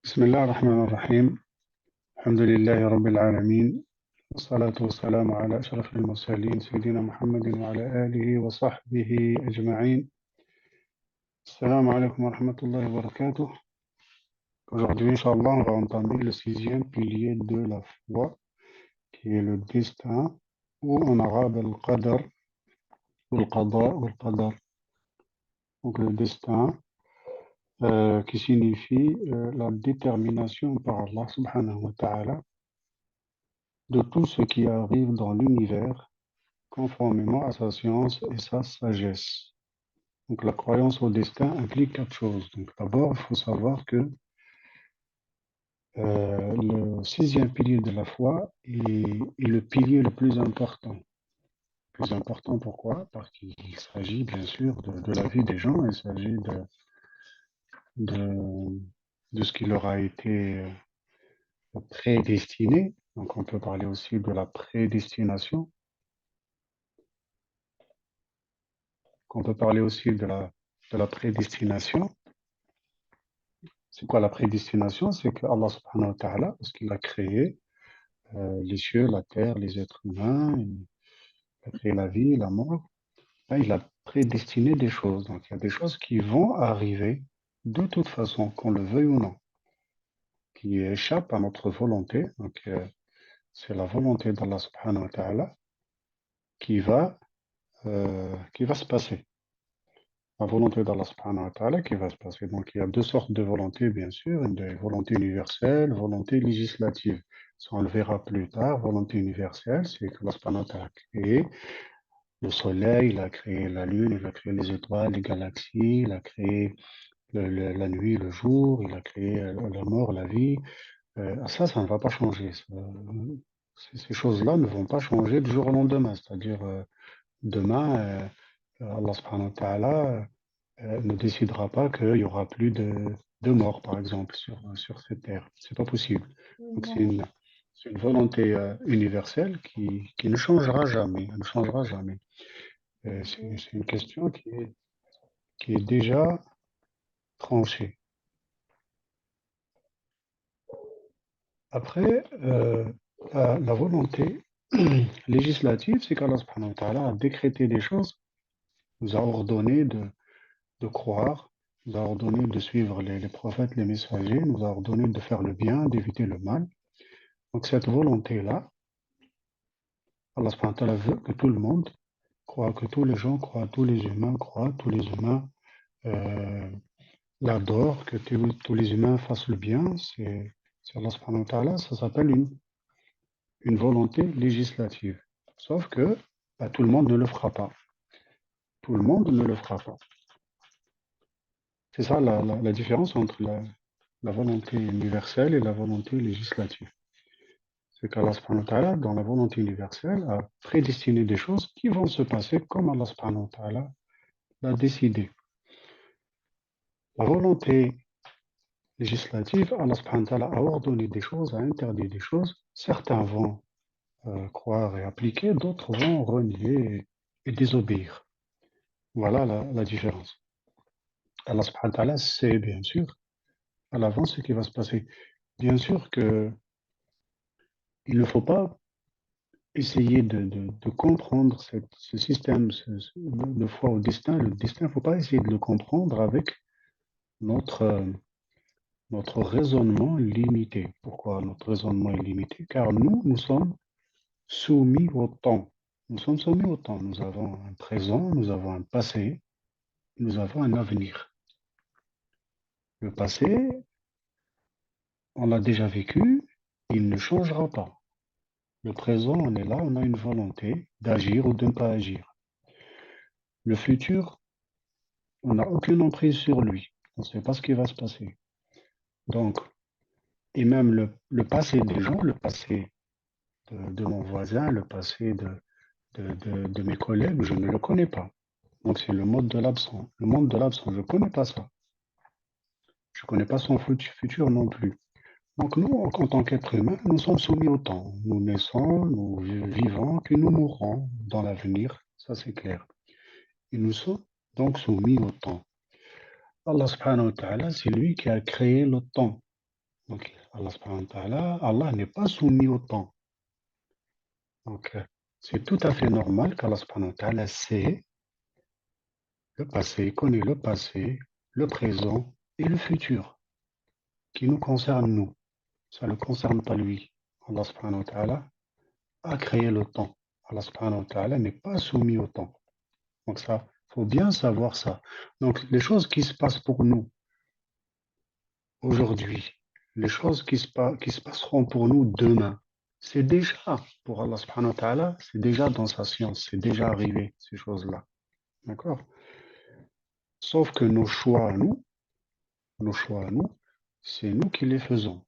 بسم الله الرحمن الرحيم. الحمد لله رب العالمين، والصلاة والسلام على أشرف المرسلين سيدنا محمد وعلى آله وصحبه أجمعين. السلام عليكم ورحمة الله وبركاته. Aujourd'hui, Inch'Allah, on va entamer le sixième pilier de la foi, qui est le destin, ou en arabe, al-qadr, ou al-qada, ou al-qadar. Donc le destin, qui signifie la détermination par Allah subhanahu wa ta'ala de tout ce qui arrive dans l'univers conformément à sa science et sa sagesse. Donc la croyance au destin implique quatre choses. Donc d'abord, il faut savoir que le sixième pilier de la foi est le pilier le plus important. Plus important pourquoi? Parce qu'il s'agit bien sûr de la vie des gens, il s'agit de, de ce qui leur a été prédestiné. Donc on peut parler aussi de la prédestination. On peut parler aussi de la prédestination. C'est quoi la prédestination? C'est que Allah subhanahu wa ta'ala, parce qu'il a créé les cieux, la terre, les êtres humains, il a créé la vie, la mort, là, il a prédestiné des choses. Donc il y a des choses qui vont arriver de toute façon, qu'on le veuille ou non, qui échappent à notre volonté. Donc c'est la volonté d'Allah subhanahu wa ta'ala qui va se passer. La volonté d'Allah subhanahu wa ta'ala qui va se passer. Donc, il y a deux sortes de volontés, bien sûr, une volonté universelle, volonté législative. Ça, on le verra plus tard. Volonté universelle, c'est que Allah subhanahu wa ta'ala a créé le soleil, il a créé la lune, il a créé les étoiles, les galaxies, il a créé la nuit, le jour, il a créé la mort, la vie. Ça ne va pas changer. Ces choses-là ne vont pas changer du jour au lendemain. C'est-à-dire, demain, Allah subhanahu wa ta'ala ne décidera pas qu'il y aura plus de morts, par exemple, sur cette terre. C'est pas possible. Donc c'est une volonté universelle qui ne changera jamais. Elle ne changera jamais. C'est une question qui est déjà tranchée. Après, la volonté législative, c'est qu'Allah subhanahu wa ta'ala a décrété des choses, nous a ordonné de croire, nous a ordonné de suivre les prophètes, les messagers, nous a ordonné de faire le bien, d'éviter le mal. Donc cette volonté-là, Allah subhanahu wa ta'ala veut que tout le monde croit, que tous les gens croient, tous les humains croient, tous les humains euh, l'adorent, que tous les humains fassent le bien. C'est Allah subhanahu wa ta'ala, ça s'appelle une volonté législative. Sauf que tout le monde ne le fera pas. Tout le monde ne le fera pas. C'est ça la différence entre la volonté universelle et la volonté législative. C'est qu'Allah subhanahu wa ta'ala, dans la volonté universelle, a prédestiné des choses qui vont se passer comme Allah subhanahu wa ta'ala l'a décidé. La volonté législative, Allah subhanahu wa ta'ala a ordonné des choses, a interdit des choses. Certains vont croire et appliquer, d'autres vont renier et désobéir. Voilà la différence. Allah subhanahu wa ta'ala sait bien sûr à l'avance ce qui va se passer. Bien sûr que il ne faut pas essayer de comprendre ce système de foi au destin. Le destin, il ne faut pas essayer de le comprendre avec notre, notre raisonnement limité. Pourquoi notre raisonnement est limité? Car nous sommes soumis au temps. Nous sommes soumis au temps. Nous avons un présent, nous avons un passé, nous avons un avenir. Le passé, on l'a déjà vécu, il ne changera pas. Le présent, on est là, on a une volonté d'agir ou de ne pas agir. Le futur, on n'a aucune emprise sur lui. On ne sait pas ce qui va se passer. Donc, et même le passé des gens, le passé de mon voisin, le passé de mes collègues, je ne le connais pas. Donc, c'est le mode de l'absent. Le monde de l'absent, je ne connais pas ça. Je ne connais pas son futur non plus. Donc, nous, en tant qu'êtres humains, nous sommes soumis au temps. Nous naissons, nous vivons, puis nous mourrons dans l'avenir. Ça, c'est clair. Et nous sommes donc soumis au temps. Allah subhanahu wa ta'ala, c'est lui qui a créé le temps. Donc, Allah subhanahu wa ta'ala, Allah n'est pas soumis au temps. Donc, c'est tout à fait normal qu'Allah subhanahu wa ta'ala sait le passé, connaît le passé, le présent et le futur, qui nous concerne nous. Ça ne le concerne pas lui. Allah subhanahu wa ta'ala a créé le temps. Allah subhanahu wa ta'ala n'est pas soumis au temps. Donc ça, il faut bien savoir ça. Donc les choses qui se passent pour nous aujourd'hui, les choses qui se passeront pour nous demain, c'est déjà pour Allah subhanahu wa ta'ala, c'est déjà dans sa science, c'est déjà arrivé, ces choses-là. D'accord? Sauf que nos choix à nous, c'est nous qui les faisons.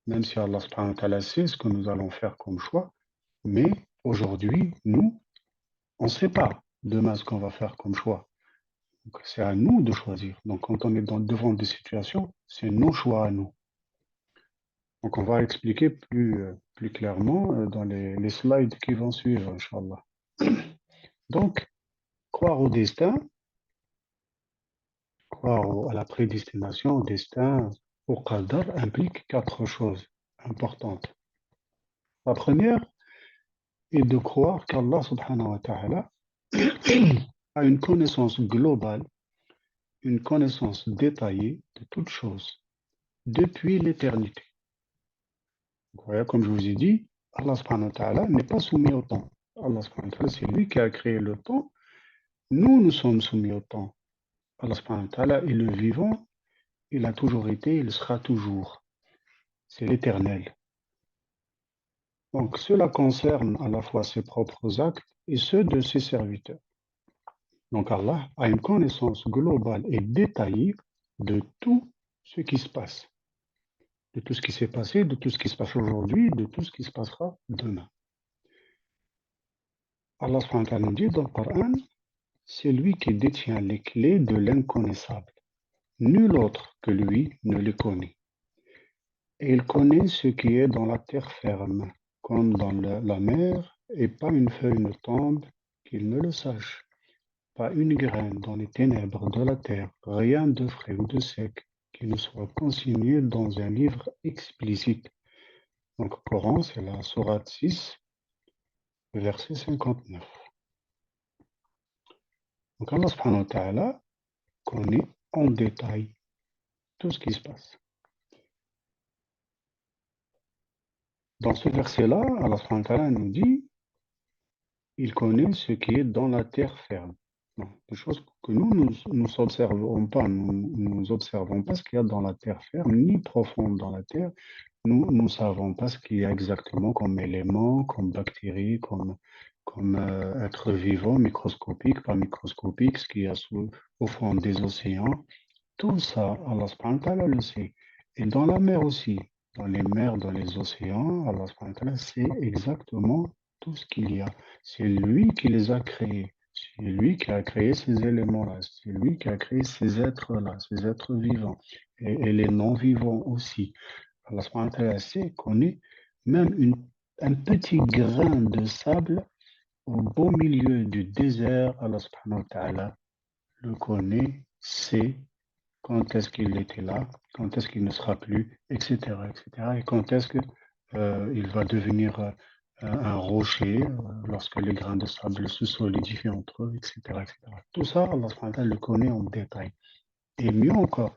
Même si Allah subhanahu wa ta'ala sait ce que nous allons faire comme choix, mais aujourd'hui, nous, on ne sait pas demain ce qu'on va faire comme choix. Donc, c'est à nous de choisir. Donc, quand on est devant des situations, c'est nos choix à nous. Donc, on va expliquer plus clairement dans les slides qui vont suivre, Inch'Allah. Donc, croire au destin, à la prédestination, au destin, au qadar, implique quatre choses importantes. La première est de croire qu'Allah subhanahu wa ta'ala a une connaissance globale, une connaissance détaillée de toutes choses, depuis l'éternité. Voilà, comme je vous ai dit, Allah subhanahu wa ta'ala n'est pas soumis au temps. Allah subhanahu wa ta'ala, c'est lui qui a créé le temps. Nous sommes soumis au temps. Allah subhanahu wa ta'ala est le vivant, il a toujours été, il sera toujours. C'est l'éternel. Donc cela concerne à la fois ses propres actes et ceux de ses serviteurs. Donc Allah a une connaissance globale et détaillée de tout ce qui se passe, de tout ce qui s'est passé, de tout ce qui se passe aujourd'hui, de tout ce qui se passera demain. Allah subhanahu wa ta'ala nous dit dans le Coran, c'est lui qui détient les clés de l'inconnaissable. Nul autre que lui ne les connaît. Et il connaît ce qui est dans la terre ferme, comme dans la mer, et pas une feuille ne tombe qu'il ne le sache. Pas une graine dans les ténèbres de la terre, rien de frais ou de sec qui ne soit consigné dans un livre explicite. Donc, le Coran, c'est la sourate 6, verset 59. Donc, Allah subhanahu wa ta'ala connaît en détail tout ce qui se passe. Dans ce verset-là, Allah subhanahu wa ta'ala nous dit, il connaît ce qui est dans la terre ferme. Non, des choses que nous observons pas, nous observons pas ce qu'il y a dans la terre ferme, ni profonde dans la terre. Nous ne savons pas ce qu'il y a exactement comme éléments, comme bactéries, comme êtres vivants, microscopiques, pas microscopiques, ce qu'il y a au fond des océans. Tout ça, Allah subhanahu wa ta'ala le sait. Et dans la mer aussi, dans les mers, dans les océans, Allah subhanahu wa ta'ala sait exactement tout ce qu'il y a. C'est lui qui les a créés. C'est lui qui a créé ces éléments-là. C'est lui qui a créé ces êtres-là, ces êtres vivants. Et les non-vivants aussi. Allah subhanahu wa ta'ala sait qu'on est même un petit grain de sable au beau milieu du désert. Allah subhanahu wa ta'ala le connaît, sait quand est-ce qu'il était là, quand est-ce qu'il ne sera plus, etc., etc. Et quand est-ce qu'il va devenir un rocher lorsque les grains de sable se solidifient entre eux, etc., etc. Tout ça, Allah subhanahu wa ta'ala le connaît en détail. Et mieux encore,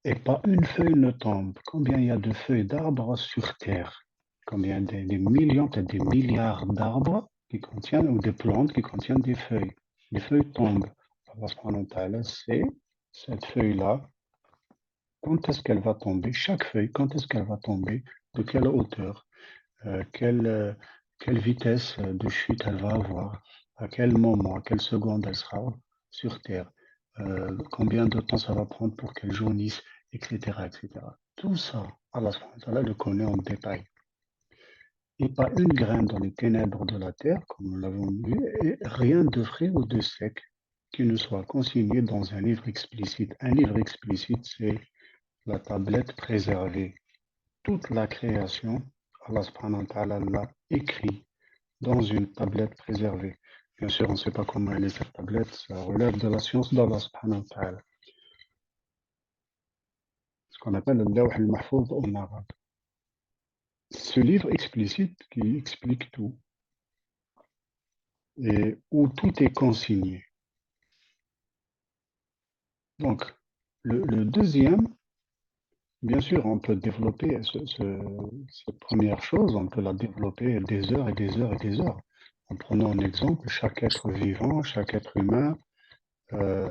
et pas une feuille ne tombe. Combien il y a de feuilles d'arbres sur Terre? Combien des millions, peut-être des milliards d'arbres qui contiennent, ou des plantes qui contiennent des feuilles. Les feuilles tombent. Allah subhanahu wa ta'ala sait cette feuille-là, quand est-ce qu'elle va tomber, chaque feuille, quand est-ce qu'elle va tomber, de quelle hauteur, quelle vitesse de chute elle va avoir, à quel moment, à quelle seconde elle sera sur Terre, combien de temps ça va prendre pour qu'elle jaunisse, etc., etc. Tout ça, Allah subhanahu wa ta'ala le connaît en détail. Et pas une graine dans les ténèbres de la terre, comme nous l'avons vu, et rien de frais ou de sec qui ne soit consigné dans un livre explicite. Un livre explicite, c'est la tablette préservée. Toute la création, Allah subhanahu wa ta'ala l'a écrit dans une tablette préservée. Bien sûr, on ne sait pas comment elle est cette tablette, ça relève de la science d'Allah subhanahu wa ta'ala. Est-ce qu'on appelle le Lawh al-Mahfouz en arabe. Ce livre explicite qui explique tout et où tout est consigné. Donc, le deuxième, bien sûr, on peut développer cette première chose, on peut la développer des heures et des heures et des heures. En prenant un exemple, chaque être vivant, chaque être humain, euh,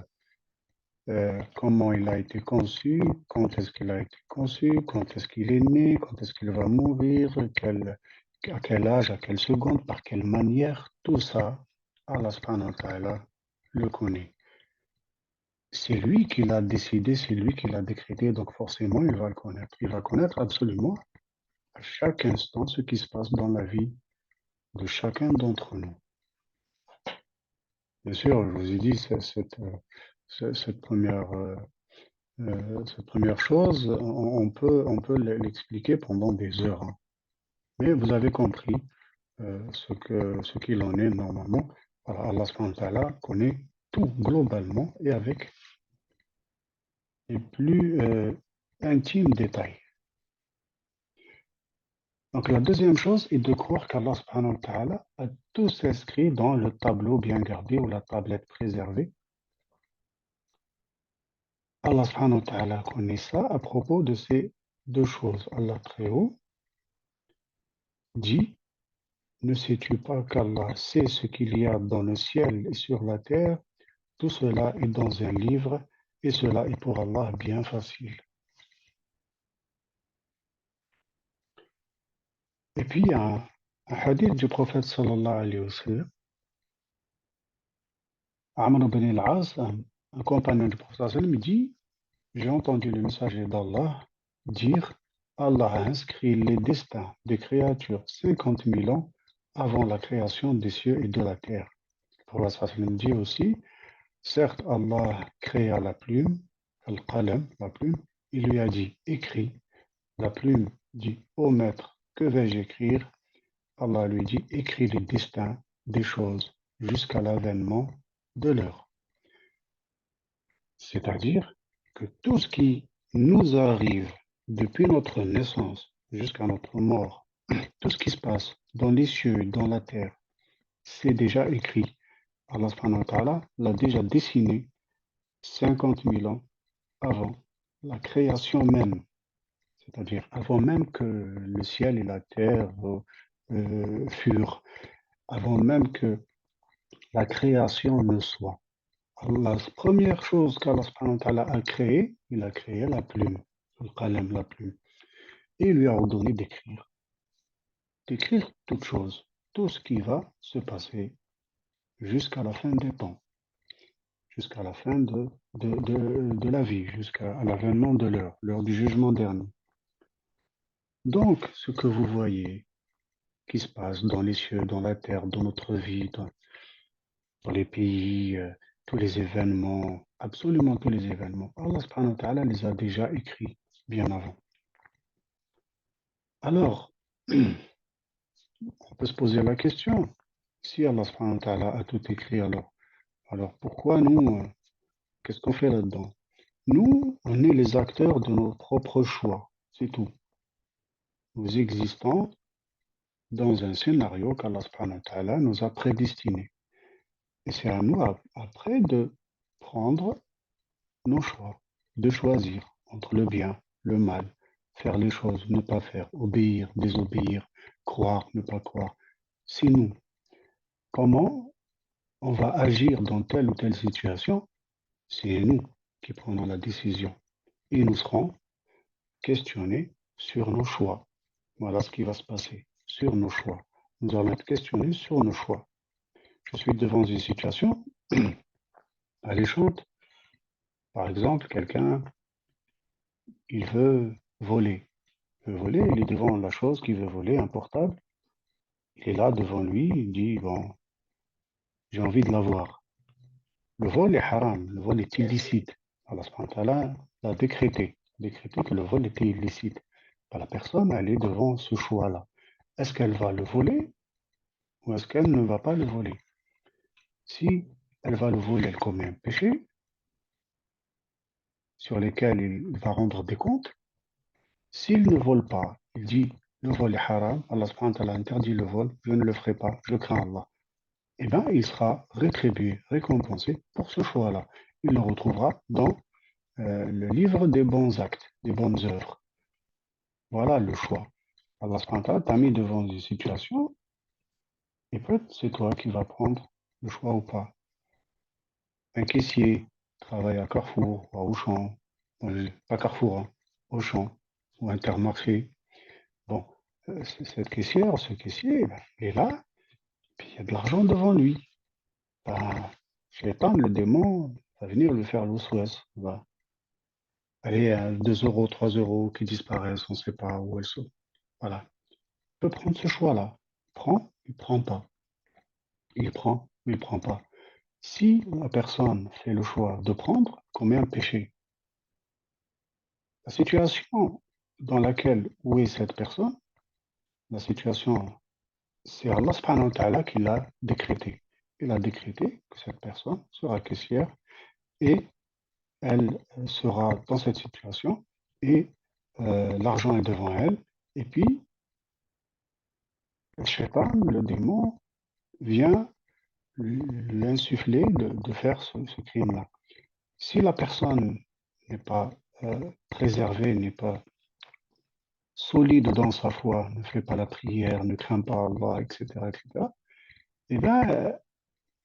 comment il a été conçu, quand est-ce qu'il a été conçu, quand est-ce qu'il est né, quand est-ce qu'il va mourir, à quel âge, à quelle seconde, par quelle manière, tout ça, Allah subhanahu wa ta'ala le connaît. C'est lui qui l'a décidé, c'est lui qui l'a décrété, donc forcément il va le connaître. Il va connaître absolument à chaque instant ce qui se passe dans la vie de chacun d'entre nous. Bien sûr, je vous ai dit, cette première chose, on peut l'expliquer pendant des heures, hein. Mais vous avez compris ce qu'il en est normalement. Alors, Allah subhanahu wa ta'ala connaît tout globalement et avec les plus intimes détails. Donc la deuxième chose est de croire qu'Allah subhanahu wa ta'ala a tout inscrit dans le tableau bien gardé ou la tablette préservée. Allah subhanahu wa ta'ala connaît ça à propos de ces deux choses. Allah très haut dit: ne sais-tu pas qu'Allah sait ce qu'il y a dans le ciel et sur la terre? Tout cela est dans un livre et cela est pour Allah bien facile. Et puis il y a un hadith du prophète sallallahu alayhi wa sallam, Amr ibn al-As, un compagnon du prophète sallallahu alayhi wa sallam, dit: j'ai entendu le messager d'Allah dire: Allah a inscrit les destins des créatures 50 000 ans avant la création des cieux et de la terre. Le prophète sallallahu alayhi wa sallam dit aussi: certes, Allah créa la plume, al-qalam, la plume, il lui a dit: écris. La plume dit: ô maître, que vais-je écrire? Allah lui dit: écris les destins des choses jusqu'à l'avènement de l'heure. C'est-à-dire que tout ce qui nous arrive depuis notre naissance jusqu'à notre mort, tout ce qui se passe dans les cieux et dans la terre, c'est déjà écrit. Allah subhanahu wa ta'ala l'a déjà dessiné 50 000 ans avant la création même, c'est-à-dire avant même que le ciel et la terre furent, avant même que la création ne soit. La première chose qu'Allah subhanahu wa ta'ala a créée, il a créé la plume, le qalam, la plume, et il lui a ordonné d'écrire toute chose, tout ce qui va se passer jusqu'à la fin des temps, jusqu'à la fin de la vie, jusqu'à l'avènement de l'heure du jugement dernier. Donc, ce que vous voyez qui se passe dans les cieux, dans la terre, dans notre vie, dans les pays, tous les événements, absolument tous les événements, Allah subhanahu wa ta'ala les a déjà écrits bien avant. Alors, on peut se poser la question, si Allah subhanahu wa ta'ala a tout écrit, alors pourquoi nous, qu'est-ce qu'on fait là-dedans? Nous, on est les acteurs de nos propres choix, c'est tout. Nous existons dans un scénario qu'Allah subhanahu wa ta'ala nous a prédestiné. Et c'est à nous après de prendre nos choix, de choisir entre le bien, le mal, faire les choses, ne pas faire, obéir, désobéir, croire, ne pas croire. C'est nous. Comment on va agir dans telle ou telle situation? C'est nous qui prenons la décision. Et nous serons questionnés sur nos choix. Voilà ce qui va se passer, sur nos choix. Nous allons être questionnés sur nos choix. Je suis devant une situation alléchante. Par exemple, quelqu'un, il veut voler. Il veut voler, il est devant la chose qu'il veut voler, un portable. Il est là devant lui, il dit, bon, j'ai envie de l'avoir. Le vol est haram, le vol est illicite. Allah subhanahu wa ta'ala l'a décrété que le vol était illicite. La personne, elle est devant ce choix-là. Est-ce qu'elle va le voler ou est-ce qu'elle ne va pas le voler? Si elle va le voler, elle commet un péché sur lequel il va rendre des comptes. S'il ne vole pas, il dit le vol est haram, Allah subhanahu wa ta'ala interdit le vol, je ne le ferai pas, je crains Allah. Eh bien, il sera rétribué, récompensé pour ce choix-là. Il le retrouvera dans le livre des bons actes, des bonnes œuvres. Voilà le choix. Allah subhanahu wa ta'ala t'a mis devant une situation, et peut-être c'est toi qui vas prendre le choix ou pas. Un caissier travaille à Carrefour, ou à Auchan, pas Carrefour, hein, Auchan, ou Intermarché. Bon, cette caissière, ce caissier, ben, il est là, puis il y a de l'argent devant lui. Ben, Shaitan, le démon, va venir lui faire l'os-ouest. Va aller à 2 euros, 3 euros qui disparaissent, on ne sait pas où elles sont. Voilà. Il peut prendre ce choix-là. Il prend, il ne prend pas. Il prend, mais il ne prend pas. Si la personne fait le choix de prendre, commet un péché. La situation dans laquelle, où est cette personne, la situation, c'est Allah subhanahu wa ta'ala qui l'a décrété. Il a décrété que cette personne sera caissière et elle sera dans cette situation et l'argent est devant elle. Et puis, le shaitan, le démon, vient l'insuffler de faire ce crime-là. Si la personne n'est pas préservée, n'est pas solide dans sa foi, ne fait pas la prière, ne craint pas Allah, etc., eh bien,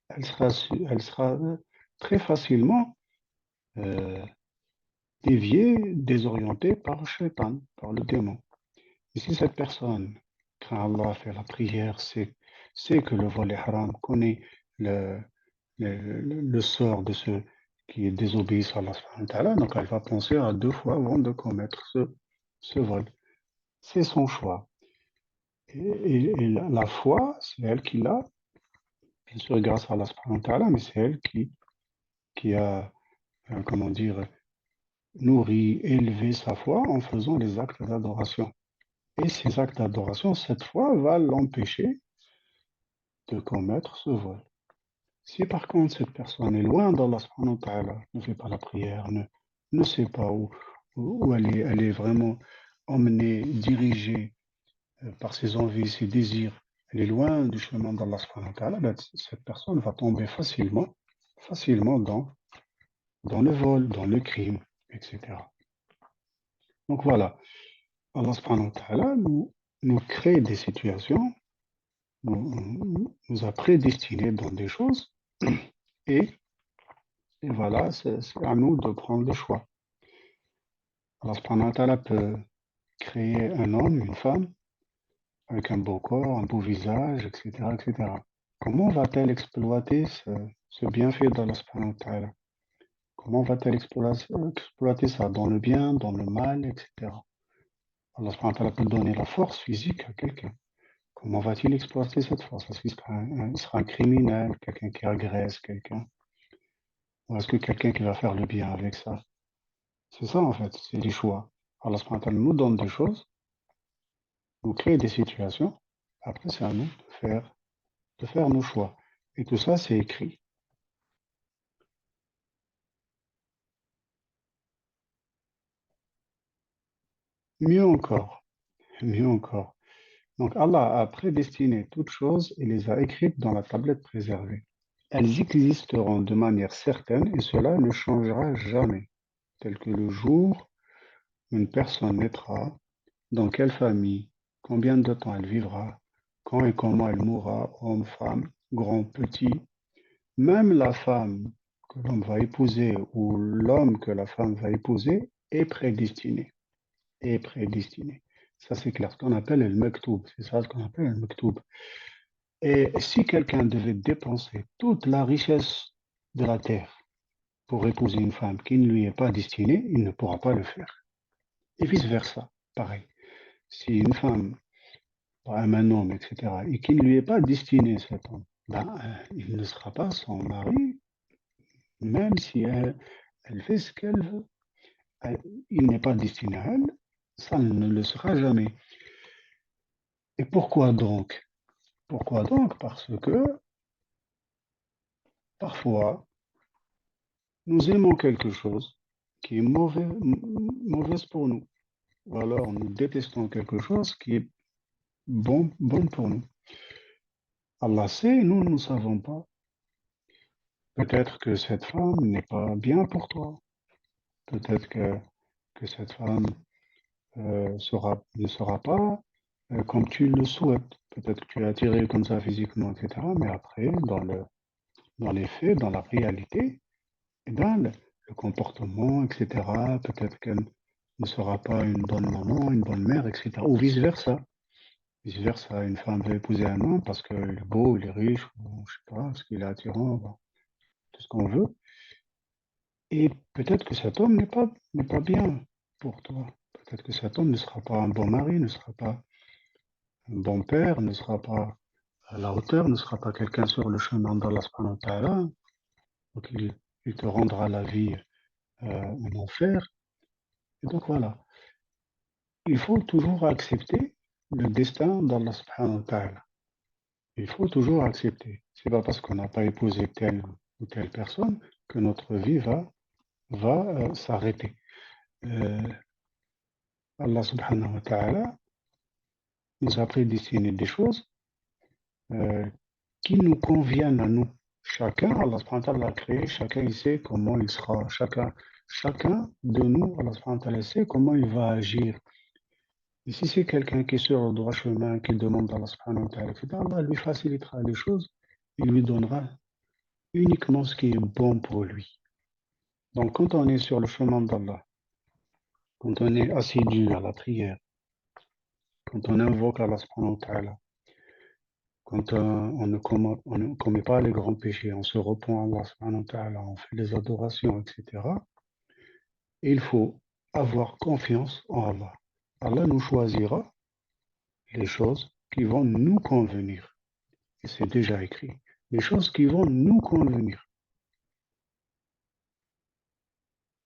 elle sera très facilement euh, déviée, désorientée par le shaitan, par le démon. Et si cette personne craint Allah, fait la prière, sait que le vol est haram, connaît le, le sort de ceux qui désobéissent à Allah, subhanahu wa ta'ala, donc elle va penser à 2 fois avant de commettre ce vol. C'est son choix. Et la foi, c'est elle qui l'a, bien sûr grâce à Allah subhanahu wa ta'ala, mais c'est elle qui a, comment dire, nourri, élevé sa foi en faisant les actes d'adoration. Et ces actes d'adoration, cette foi, va l'empêcher de commettre ce vol. Si par contre cette personne est loin d'Allah subhanahu wa ta'ala, ne fait pas la prière, ne sait pas où elle est vraiment emmenée, dirigée par ses envies, ses désirs, elle est loin du chemin d'Allah subhanahu wa ta'ala, ben, cette personne va tomber facilement dans le vol, dans le crime, etc. Donc voilà, Allah subhanahu wa ta'ala nous crée des situations, nous a prédestinés dans des choses, et, et voilà, c'est à nous de prendre le choix. Allah subhanahu wa ta'ala peut créer un homme, une femme, avec un beau corps, un beau visage, etc., etc. Comment va-t-elle exploiter ce bienfait d'Allah subhanahu wa ta'ala? Comment va-t-elle exploiter ça dans le bien, dans le mal, etc. Allah subhanahu wa ta'ala peut donner la force physique à quelqu'un. Comment va-t-il exploiter cette force? Est-ce qu'il sera il sera un criminel, quelqu'un qui agresse quelqu'un? Ou est-ce que quelqu'un qui va faire le bien avec ça? C'est ça en fait, c'est des choix. Allah subhanahu wa ta'ala nous donne des choses, nous crée des situations. Après, c'est à nous de faire nos choix. Et tout ça, c'est écrit. Mieux encore, mieux encore. Donc Allah a prédestiné toutes choses et les a écrites dans la tablette préservée. Elles existeront de manière certaine et cela ne changera jamais, tel que le jour où une personne naîtra, dans quelle famille, combien de temps elle vivra, quand et comment elle mourra, homme, femme, grand, petit. Même la femme que l'homme va épouser ou l'homme que la femme va épouser est prédestiné. Est prédestiné. Ça, c'est clair. Ce qu'on appelle le mektoub. C'est ça ce qu'on appelle le mektoub. Et si quelqu'un devait dépenser toute la richesse de la terre pour épouser une femme qui ne lui est pas destinée, il ne pourra pas le faire. Et vice-versa, pareil. Si une femme un homme, etc., et qui ne lui est pas destiné cet homme, ben, il ne sera pas son mari, même si elle fait ce qu'elle veut. Elle- il n'est pas destiné à elle, ça ne le sera jamais. Et pourquoi donc? Pourquoi donc? Parce que parfois, nous aimons quelque chose qui est mauvaise pour nous. ou alors nous détestons quelque chose qui est bon pour nous. Allah sait, nous ne savons pas. Peut-être que cette femme n'est pas bien pour toi. Peut-être que cette femme ne sera pas comme tu le souhaites. Peut-être que tu es attiré comme ça physiquement, etc. Mais après, dans les faits, dans la réalité, eh bien, le comportement, etc., peut-être qu'elle ne sera pas une bonne maman, une bonne mère, etc. Ou vice-versa. Vice-versa, une femme veut épouser un homme parce qu'il est beau, il est riche, ou je sais pas, parce qu'il est attirant, bon, tout ce qu'on veut. Et peut-être que cet homme n'est pas bien pour toi. Peut-être que cet homme ne sera pas un bon mari, ne sera pas un bon père, ne sera pas à la hauteur, ne sera pas quelqu'un sur le chemin d'Allah subhanahu wa ta'ala. Donc il te rendra la vie un enfer. Et donc voilà, il faut toujours accepter le destin d'Allah subhanahu wa ta'ala. Il faut toujours accepter. C'est pas parce qu'on n'a pas épousé telle ou telle personne que notre vie va s'arrêter. Euh, Allah subhanahu wa ta'ala nous a prédestiné des choses euh, qui nous conviennent à nous. Chacun, Allah subhanahu wa ta'ala l'a créé, chacun il sait comment il sera. Chacun de nous, Allah subhanahu wa ta'ala sait comment il va agir. Et si c'est quelqu'un qui est sur le droit chemin, qui demande à Allah subhanahu wa ta'ala, etc., Allah lui facilitera les choses, il lui donnera uniquement ce qui est bon pour lui. Donc quand on est sur le chemin d'Allah, quand on est assidu à la prière, quand on invoque Allah subhanahu wa ta'ala, quand on ne commet pas les grands péchés, on se repent à Allah subhanahu wa ta'ala, on fait les adorations, etc., il faut avoir confiance en Allah. Allah nous choisira les choses qui vont nous convenir. Et c'est déjà écrit. Les choses qui vont nous convenir.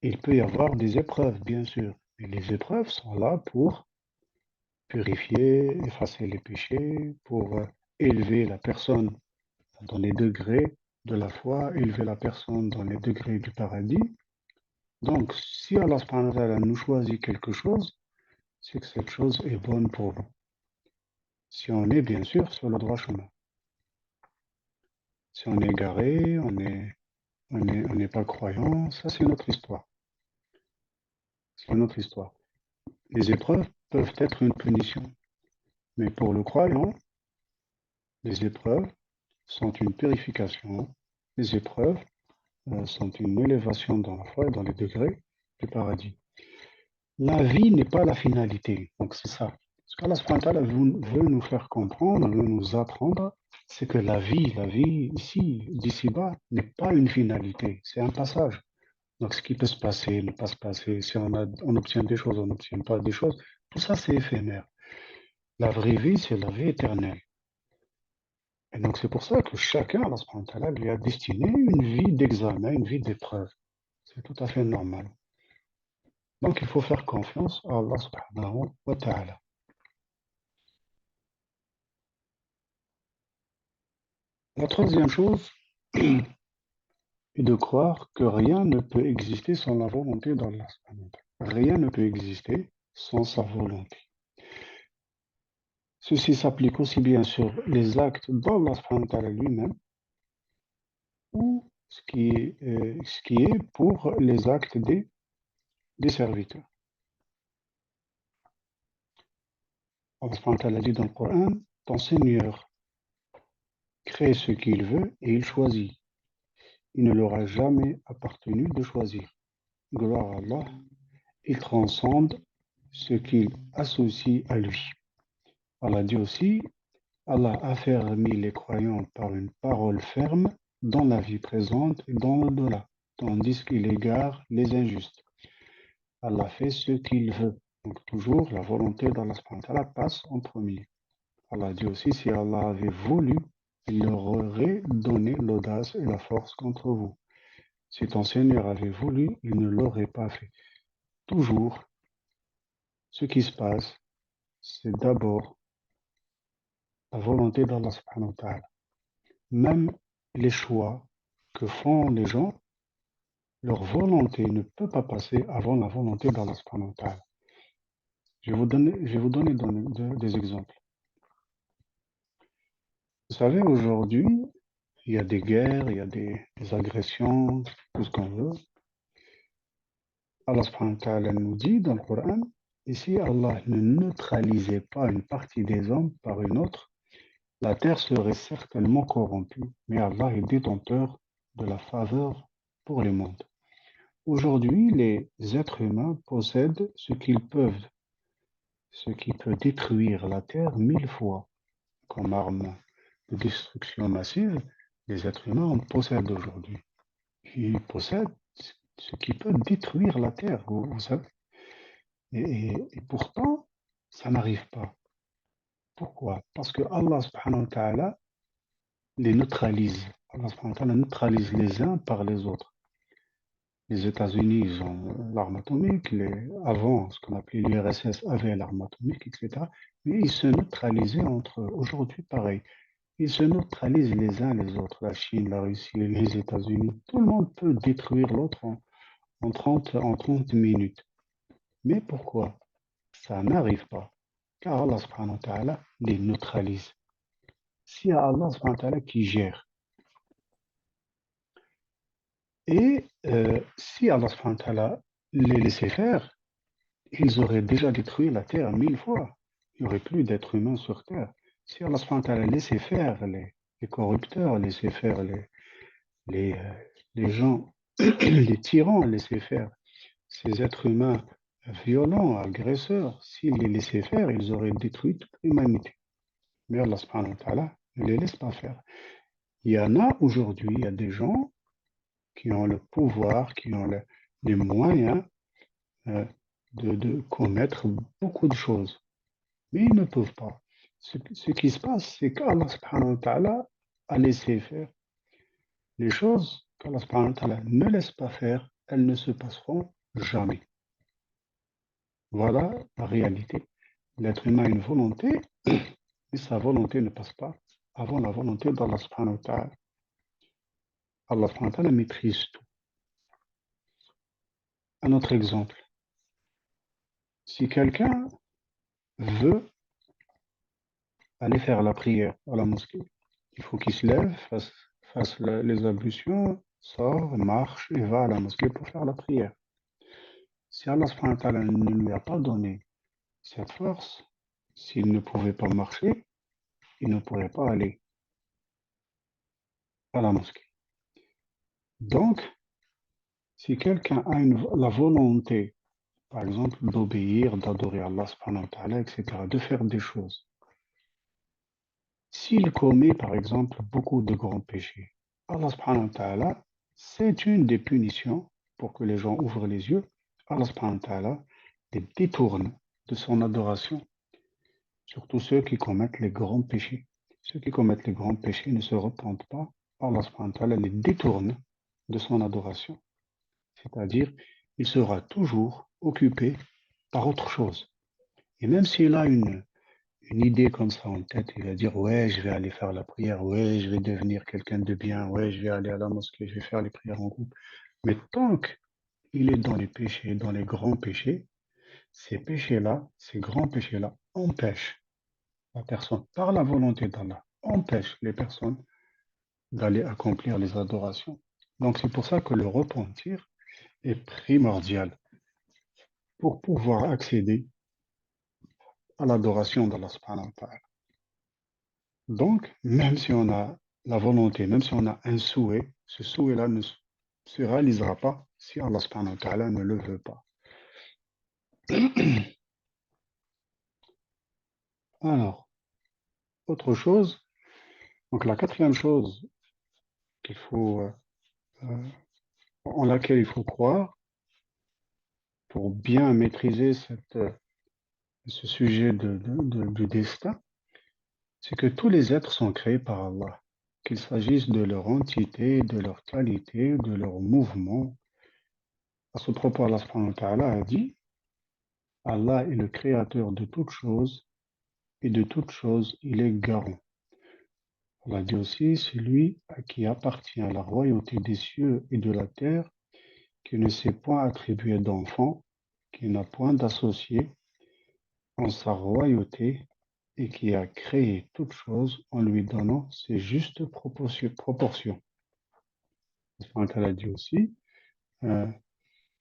Il peut y avoir des épreuves, bien sûr. Et les épreuves sont là pour purifier, effacer les péchés, pour élever la personne dans les degrés de la foi, élever la personne dans les degrés du paradis. Donc, si Allah subhanahu wa ta'ala nous choisit quelque chose, c'est que cette chose est bonne pour nous. Si on est bien sûr sur le droit chemin. Si on est égaré, on n'est pas croyant, ça c'est notre histoire. C'est une autre histoire. Les épreuves peuvent être une punition, mais pour le croyant, les épreuves sont une purification. Les épreuves sont une élévation dans la foi et dans les degrés du paradis. La vie n'est pas la finalité, donc c'est ça. Ce qu'Allah subhanahu wa ta'ala veut nous faire comprendre, veut nous apprendre, c'est que la vie ici, d'ici-bas, n'est pas une finalité, c'est un passage. Donc ce qui peut se passer, ne pas se passer, si on obtient des choses, on n'obtient pas des choses, tout ça c'est éphémère. La vraie vie, c'est la vie éternelle. Et donc c'est pour ça que chacun, Allah subhanahu wa ta'ala, lui a destiné une vie d'examen, une vie d'épreuve. C'est tout à fait normal. Donc il faut faire confiance à Allah subhanahu wa ta'ala. La troisième chose est de croire que rien ne peut exister sans la volonté d'Allah subhanahu wa ta'ala. Rien ne peut exister sans sa volonté. Ceci s'applique aussi bien sur les actes d'Allah subhanahu wa ta'ala lui-même ou ce qui est pour les actes des serviteurs. Allah subhanahu wa ta'ala dit dans le Coran, ton Seigneur crée ce qu'il veut et il choisit. Il ne leur a jamais appartenu de choisir. Gloire à Allah, il transcende ce qu'il associe à lui. Allah dit aussi, Allah affermit les croyants par une parole ferme dans la vie présente et dans l'au-delà, tandis qu'il égare les injustes. Allah fait ce qu'il veut. Donc toujours, la volonté d'Allah subhanahu wa ta'ala passe en premier. Allah dit aussi, si Allah avait voulu, il leur aurait donné l'audace et la force contre vous. Si ton Seigneur avait voulu, il ne l'aurait pas fait. Toujours, ce qui se passe, c'est d'abord la volonté d'Allah subhanahu wa ta'ala. Même les choix que font les gens, leur volonté ne peut pas passer avant la volonté d'Allah subhanahu wa ta'ala. Je vais vous donner des exemples. Vous savez, aujourd'hui, il y a des guerres, il y a des agressions, tout ce qu'on veut. Allah subhanahu wa ta'ala nous dit dans le Coran, et si Allah ne neutralisait pas une partie des hommes par une autre, la terre serait certainement corrompue, mais Allah est détenteur de la faveur pour les mondes. Aujourd'hui, les êtres humains possèdent ce qui peut détruire la terre 1000 fois comme arme de destruction massive. Les êtres humains en possèdent aujourd'hui. Ils possèdent ce qui peut détruire la terre, vous savez. Et pourtant, ça n'arrive pas. Pourquoi? Parce que Allah subhanahu wa ta'ala les neutralise. Allah subhanahu wa ta'ala neutralise les uns par les autres. Les États-Unis, ils ont l'arme atomique. Avant, ce qu'on appelait l'URSS avait l'arme atomique, etc. Mais ils se neutralisaient entre eux. Aujourd'hui, pareil. Ils se neutralisent les uns les autres. La Chine, la Russie, les États-Unis. Tout le monde peut détruire l'autre en 30 minutes. Mais pourquoi? Ça n'arrive pas. Car Allah subhanahu wa ta'ala les neutralise. C'est Allah subhanahu wa ta'ala qui gère. Et si Allah subhanahu wa ta'ala les laissait faire, ils auraient déjà détruit la terre 1000 fois. Il n'y aurait plus d'êtres humains sur terre. Si Allah subhanahu wa ta'ala laissait faire les corrupteurs, laissait faire les, euh, les gens, les tyrans, laissait faire ces êtres humains violents, agresseurs, s'ils les laissaient faire, ils auraient détruit toute l'humanité. Mais Allah subhanahu wa ta'ala ne les laisse pas faire. Il y en a aujourd'hui, il y a des gens qui ont le pouvoir, qui ont les moyens euh, de commettre beaucoup de choses. Mais ils ne peuvent pas. Ce qui se passe, c'est qu'Allah subhanahu wa ta'ala a laissé faire les choses qu'Allah subhanahu wa ta'ala ne laisse pas faire, elles ne se passeront jamais. Voilà la réalité. L'être humain a une volonté, mais sa volonté ne passe pas avant la volonté d'Allah subhanahu wa ta'ala. Allah subhanahu wa ta'ala maîtrise tout. Un autre exemple. Si quelqu'un veut aller faire la prière à la mosquée, il faut qu'il se lève, fasse les ablutions, sort, marche et va à la mosquée pour faire la prière. Si Allah subhanahu wa ta'ala ne lui a pas donné cette force, s'il ne pouvait pas marcher, il ne pourrait pas aller à la mosquée. Donc, si quelqu'un a la volonté, par exemple, d'obéir, d'adorer Allah subhanahu wa ta'ala, etc., de faire des choses, s'il commet, par exemple, beaucoup de grands péchés, Allah subhanahu wa ta'ala, c'est une des punitions pour que les gens ouvrent les yeux. Allah subhanahu wa ta'ala les détourne de son adoration, surtout ceux qui commettent les grands péchés. Ceux qui commettent les grands péchés ne se repentent pas. Allah subhanahu wa ta'ala les détourne de son adoration. C'est-à-dire, il sera toujours occupé par autre chose. Et même s'il a une idée comme ça en tête, il va dire, ouais, je vais aller faire la prière, ouais, je vais devenir quelqu'un de bien, ouais, je vais aller à la mosquée, je vais faire les prières en groupe. Mais tant qu'il est dans les péchés, dans les grands péchés, ces péchés-là, ces grands péchés-là empêchent la personne, par la volonté d'Allah, empêchent les personnes d'aller accomplir les adorations. Donc c'est pour ça que le repentir est primordial pour pouvoir accéder à l'adoration d'Allah subhanahu wa ta'ala. Donc, même si on a la volonté, même si on a un souhait, ce souhait-là ne se réalisera pas si Allah subhanahu wa ta'ala ne le veut pas. Alors, autre chose, donc la quatrième chose qu'il faut, en laquelle il faut croire pour bien maîtriser ce sujet du destin, c'est que tous les êtres sont créés par Allah, qu'il s'agisse de leur entité, de leur qualité, de leur mouvement. À ce propos, Allah subhanahu wa ta'ala a dit, Allah est le créateur de toutes choses et de toutes choses il est garant. Allah dit aussi, c'est lui à qui appartient la royauté des cieux et de la terre, qui ne s'est point attribué d'enfant, qui n'a point d'associé, en sa royauté et qui a créé toute chose en lui donnant ses justes proportions. Allah a dit aussi euh,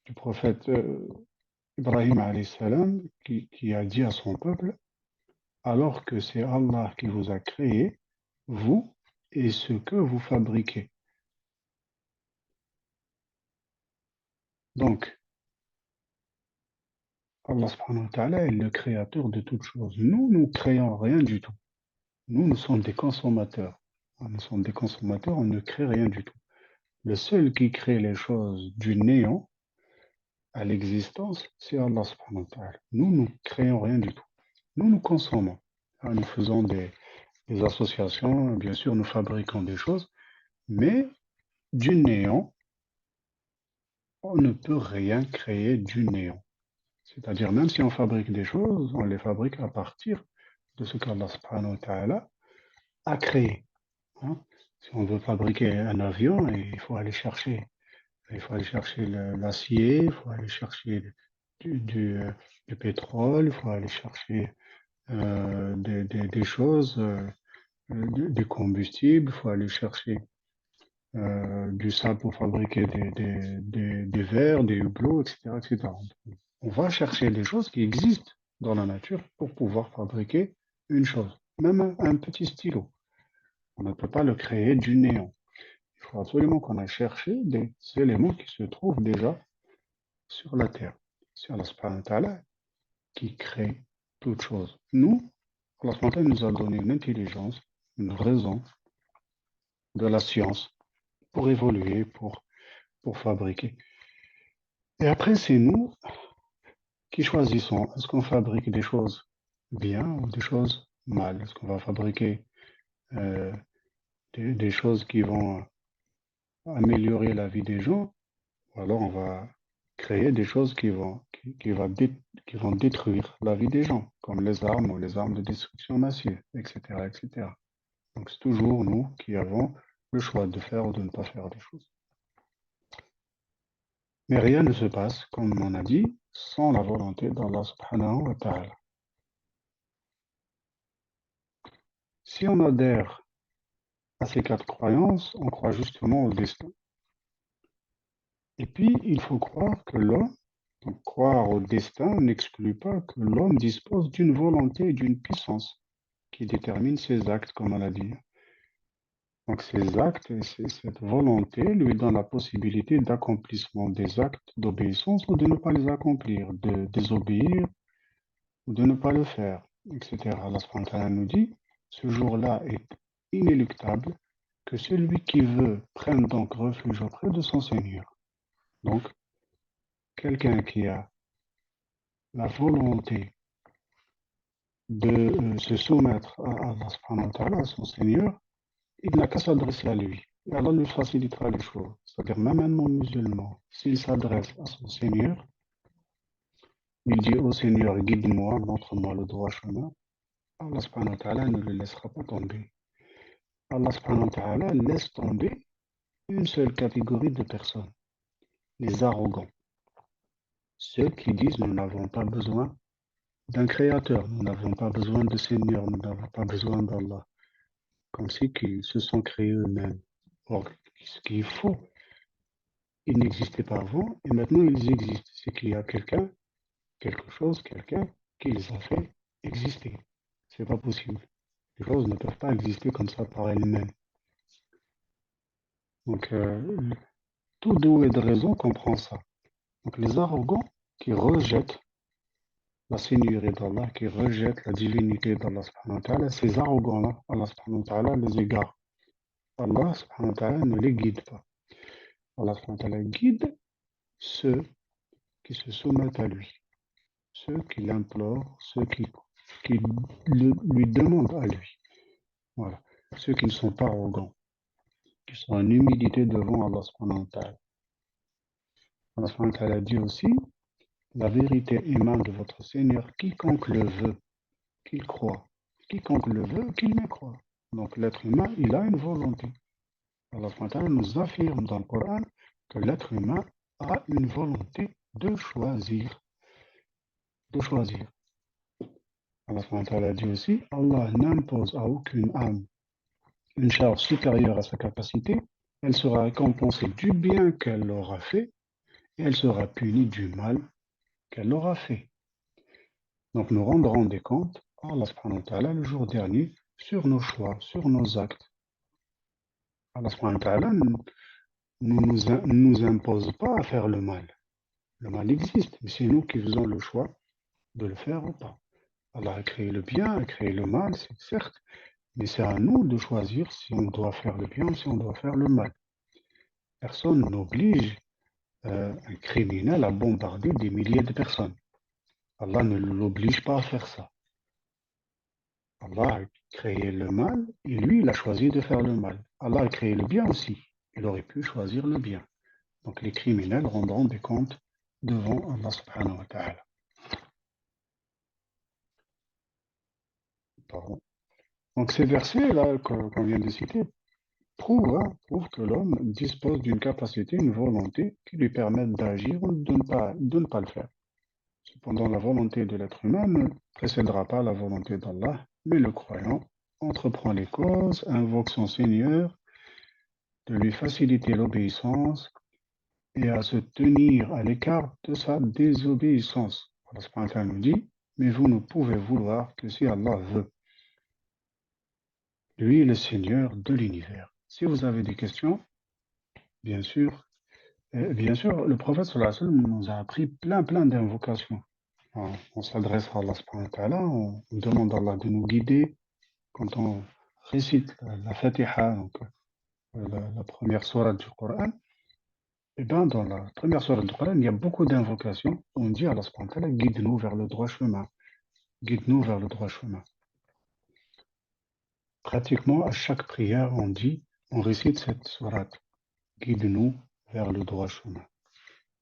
du prophète Ibrahim alayhi salam qui a dit à son peuple, alors que c'est Allah qui vous a créé, vous et ce que vous fabriquez. Donc, Allah subhanahu wa ta'ala est le créateur de toutes choses. Nous, nous créons rien du tout. Nous, nous sommes des consommateurs. Nous sommes des consommateurs, on ne crée rien du tout. Le seul qui crée les choses du néant à l'existence, c'est Allah subhanahu wa ta'ala. Nous, nous créons rien du tout. Nous, nous consommons. Nous faisons des associations, bien sûr, nous fabriquons des choses, mais du néant, on ne peut rien créer du néant. C'est-à-dire, même si on fabrique des choses, on les fabrique à partir de ce qu'Allah subhanahu wa ta'ala a créé. Hein. Si on veut fabriquer un avion, il faut aller chercher l'acier, il faut aller chercher du, du, euh, du pétrole, il faut aller chercher des choses, du combustible, il faut aller chercher du sable pour fabriquer des verres, des hublots, etc., etc. On va chercher des choses qui existent dans la nature pour pouvoir fabriquer une chose, même un petit stylo. On ne peut pas le créer du néant. Il faut absolument qu'on aille chercher des éléments qui se trouvent déjà sur la terre. C'est Allah subhanahu wa ta'ala qui crée toute chose. Nous, Allah subhanahu wa ta'ala nous a donné une intelligence, une raison, de la science pour évoluer, pour fabriquer. Et après, c'est nous qui choisissons. Est-ce qu'on fabrique des choses bien ou des choses mal? Est-ce qu'on va fabriquer euh, des choses qui vont améliorer la vie des gens? Ou alors on va créer des choses qui vont détruire la vie des gens, comme les armes ou les armes de destruction massive, etc., etc. Donc c'est toujours nous qui avons le choix de faire ou de ne pas faire des choses. Mais rien ne se passe, comme on a dit, sans la volonté d'Allah subhanahu wa ta'ala. Si on adhère à ces quatre croyances, on croit justement au destin. Et puis, il faut croire que l'homme, donc croire au destin n'exclut pas que l'homme dispose d'une volonté et d'une puissance qui détermine ses actes, comme on l'a dit. Donc ces actes et cette volonté lui donne la possibilité d'accomplissement des actes d'obéissance ou de ne pas les accomplir, de désobéir ou de ne pas le faire, etc. Allah subhanahu wa ta'ala nous dit, ce jour-là est inéluctable, que celui qui veut prenne donc refuge auprès de son Seigneur. Donc, quelqu'un qui a la volonté de se soumettre à Allah subhanahu wa ta'ala, à son Seigneur, il n'a qu'à s'adresser à lui. Et Allah lui facilitera les choses. C'est-à-dire, même un non-musulman, s'il s'adresse à son Seigneur, il dit au Seigneur, guide-moi, montre-moi le droit chemin, Allah subhanahu wa ta'ala ne le laissera pas tomber. Allah subhanahu wa ta'ala laisse tomber une seule catégorie de personnes, les arrogants. Ceux qui disent nous n'avons pas besoin d'un créateur, nous n'avons pas besoin de Seigneur, nous n'avons pas besoin d'Allah, comme si qu'ils se sont créés eux-mêmes. Or, ce qui est faux, ils n'existaient pas avant et maintenant ils existent. C'est qu'il y a quelqu'un, quelque chose, quelqu'un qui les a fait exister. C'est pas possible. Les choses ne peuvent pas exister comme ça par elles-mêmes. Donc, tout doué de raison comprend ça. Donc, les arrogants qui rejettent la seigneurie d'Allah, qui rejettent la divinité d'Allah subhanahu wa ta'ala, ces arrogants-là, Allah subhanahu wa ta'ala les égare. Allah subhanahu wa ta'ala ne les guide pas. Allah subhanahu wa ta'ala guide ceux qui se soumettent à lui, ceux qui l'implorent, ceux qui lui demandent à lui. Voilà. Ceux qui ne sont pas arrogants, qui sont en humilité devant Allah subhanahu wa ta'ala. Allah subhanahu wa ta'ala dit aussi, la vérité émane de votre Seigneur, quiconque le veut, qu'il croit. Quiconque le veut, qu'il me croit. Donc l'être humain, il a une volonté. Allah subhanahu wa ta'ala nous affirme dans le Coran que l'être humain a une volonté de choisir. De choisir. Allah subhanahu wa ta'ala dit aussi, Allah n'impose à aucune âme une charge supérieure à sa capacité, elle sera récompensée du bien qu'elle aura fait et elle sera punie du mal qu'elle aura fait. Donc nous rendrons des comptes à Allah subhanahu wa ta'ala le jour dernier sur nos choix, sur nos actes. Allah subhanahu wa ta'ala ne nous impose pas à faire le mal. Le mal existe, mais c'est nous qui faisons le choix de le faire ou pas. Allah a créé le bien, a créé le mal, c'est certes, mais c'est à nous de choisir si on doit faire le bien ou si on doit faire le mal. Personne n'oblige un criminel à bombarder des milliers de personnes. Allah ne l'oblige pas à faire ça. Allah a créé le mal et lui, il a choisi de faire le mal. Allah a créé le bien aussi. Il aurait pu choisir le bien. Donc les criminels rendront des comptes devant Allah subhanahu wa ta'ala. Pardon. Donc ces versets-là qu'on vient de citer prouvent que l'homme dispose d'une capacité, une volonté qui lui permettent d'agir ou de ne pas le faire. Cependant, la volonté de l'être humain ne précédera pas la volonté d'Allah, mais le croyant entreprend les causes, invoque son Seigneur de lui faciliter l'obéissance et à se tenir à l'écart de sa désobéissance. Allah subhanahu wa ta'ala nous dit, mais vous ne pouvez vouloir que si Allah veut. Lui est le Seigneur de l'univers. Si vous avez des questions, bien sûr, le prophète sallallahu alayhi wa sallam nous a appris plein d'invocations. On s'adresse à Allah subhanahu wa ta'ala, on demande à Allah de nous guider quand on récite la Fatiha, donc la première sourate du Coran. Et bien, dans la première sourate du Coran, il y a beaucoup d'invocations. On dit à Allah subhanahu wa ta'ala, guide-nous vers le droit chemin. Guide-nous vers le droit chemin. Pratiquement à chaque prière, on récite cette sourate. Guide-nous vers le droit chemin.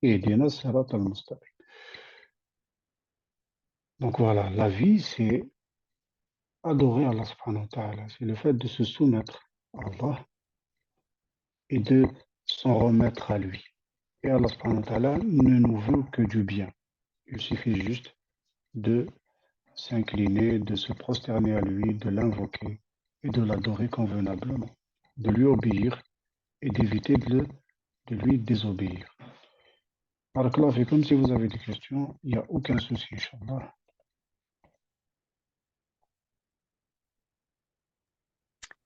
Et Dina Sirat al-Mustaqim. Donc voilà, la vie, c'est adorer Allah subhanahu wa ta'ala. C'est le fait de se soumettre à Allah et de s'en remettre à lui. Et Allah subhanahu wa ta'ala ne nous veut que du bien. Il suffit juste de s'incliner, de se prosterner à lui, de l'invoquer et de l'adorer convenablement, de lui obéir et d'éviter de lui désobéir. Barakallahu fikum, si vous avez des questions, il n'y a aucun souci, Inch'Allah.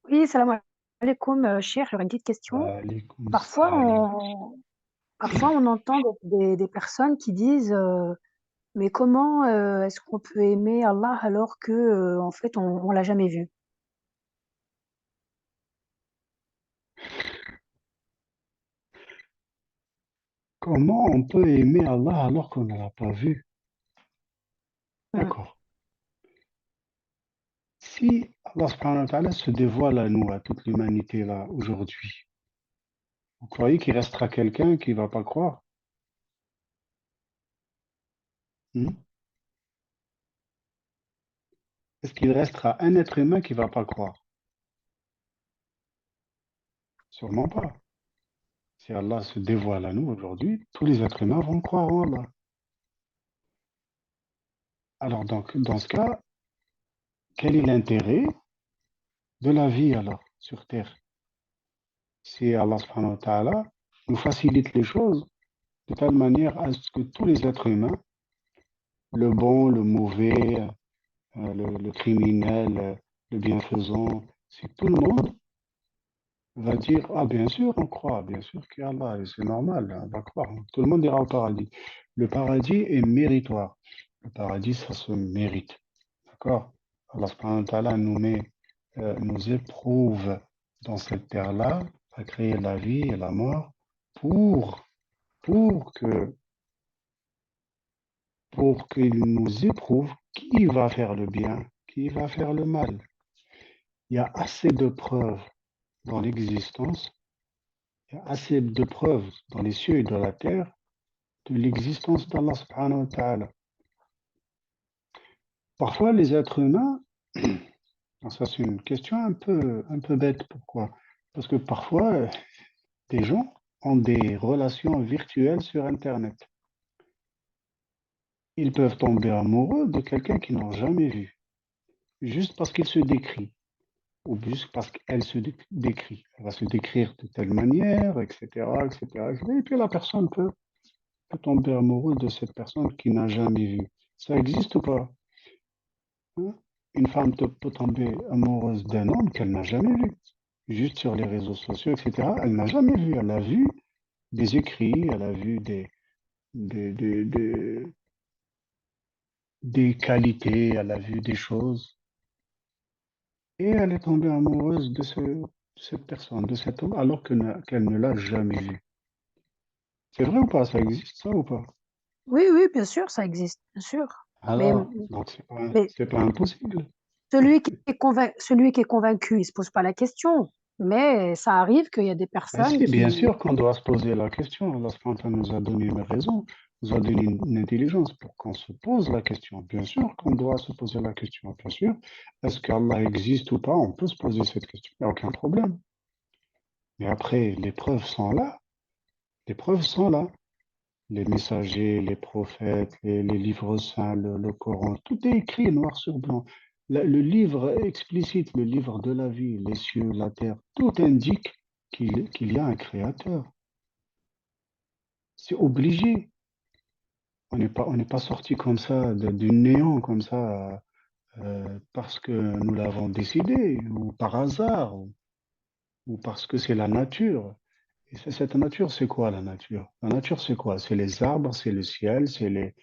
Oui, salam alaikum, cher, j'aurais une petite question. Alaykoum Parfois, salam. on entend des personnes qui disent mais comment est-ce qu'on peut aimer Allah alors que en fait on l'a jamais vu? Comment on peut aimer Allah alors qu'on ne l'a pas vu? Mm. D'accord. Si Allah subhanahu wa ta'ala se dévoile à nous, à toute l'humanité là, aujourd'hui, vous croyez qu'il restera quelqu'un qui ne va pas croire? Hmm. Est-ce qu'il restera un être humain qui ne va pas croire? Sûrement pas. Si Allah se dévoile à nous aujourd'hui, tous les êtres humains vont croire en Allah. Alors donc, dans ce cas, quel est l'intérêt de la vie alors sur Terre? Si Allah subhanahu wa ta'ala nous facilite les choses de telle manière à ce que tous les êtres humains, le bon, le mauvais, le criminel, le bienfaisant, si tout le monde va dire, ah bien sûr, on croit, bien sûr qu'il y a Allah, et c'est normal, on va croire. Tout le monde ira au paradis. Le paradis est méritoire. Le paradis, ça se mérite. D'accord? Allah subhanahu wa ta'ala nous éprouve dans cette terre-là, a créé la vie et la mort pour, pour que, pour qu'il nous éprouve qui va faire le bien, qui va faire le mal. Il y a assez de preuves dans l'existence, il y a assez de preuves dans les cieux et dans la terre de l'existence d'Allah subhanahu wa ta'ala. Parfois, les êtres humains, ça c'est une question un peu bête, pourquoi? Parce que parfois, des gens ont des relations virtuelles sur Internet. Ils peuvent tomber amoureux de quelqu'un qu'ils n'ont jamais vu. juste parce qu'il se décrit, ou juste parce qu'elle se décrit. Elle va se décrire de telle manière, etc., etc., etc. Et puis la personne peut tomber amoureuse de cette personne qui n'a jamais vu. Ça existe ou pas? Hein? Une femme peut tomber amoureuse d'un homme qu'elle n'a jamais vu, juste sur les réseaux sociaux, etc. Elle n'a jamais vu. Elle a vu des écrits, elle a vu des, des, des, des qualités, elle a vu des choses, et elle est tombée amoureuse de cette personne, de cet homme, alors qu'elle ne l'a jamais vu. C'est vrai ou pas? Ça existe, ça ou pas? Oui, oui, bien sûr, ça existe, bien sûr. Mais Alors, donc mais c'est pas impossible. celui qui est convaincu, il se pose pas la question. Mais ça arrive qu'il y a des Ben personnes si, bien qui sûr qu'on doit se poser la question. Allah subhanahu wa ta'ala nous a donné une raison, nous a donné une intelligence pour qu'on se pose la question. Bien sûr qu'on doit se poser la question, bien sûr. Est-ce qu'Allah existe ou pas? On peut se poser cette question, il n'y a aucun problème. Mais après, les preuves sont là. Les preuves sont là. Les messagers, les prophètes, les livres saints, le Coran, tout est écrit noir sur blanc. Le livre explicite, le livre de la vie, les cieux, la terre, tout indique qu'il y a un créateur. C'est obligé. On n'est pas sorti comme ça du néant, comme ça, parce que nous l'avons décidé, ou par hasard, ou parce que c'est la nature. Et cette nature, c'est quoi la nature? La nature, c'est quoi? C'est les arbres, c'est le ciel, c'est les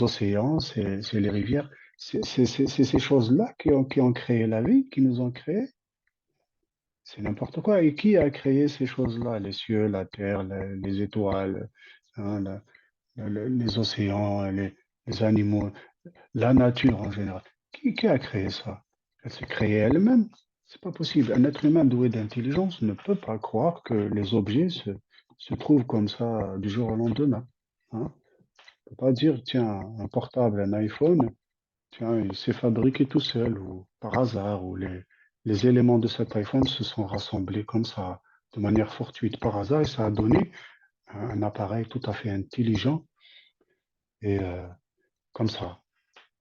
océans, c'est les rivières. C'est ces choses-là qui ont créé la vie, qui nous ont créés. C'est n'importe quoi. Et qui a créé ces choses-là? Les cieux, la terre, les étoiles, hein, les océans, les animaux, la nature en général. Qui a créé ça? Elle s'est créée elle-même. C'est pas possible. Un être humain doué d'intelligence ne peut pas croire que les objets se trouvent comme ça du jour au lendemain. Hein? On peut pas dire, tiens, un portable, un iPhone, tiens, il s'est fabriqué tout seul ou par hasard, ou les éléments de cet iPhone se sont rassemblés comme ça, de manière fortuite par hasard, et ça a donné un appareil tout à fait intelligent et comme ça,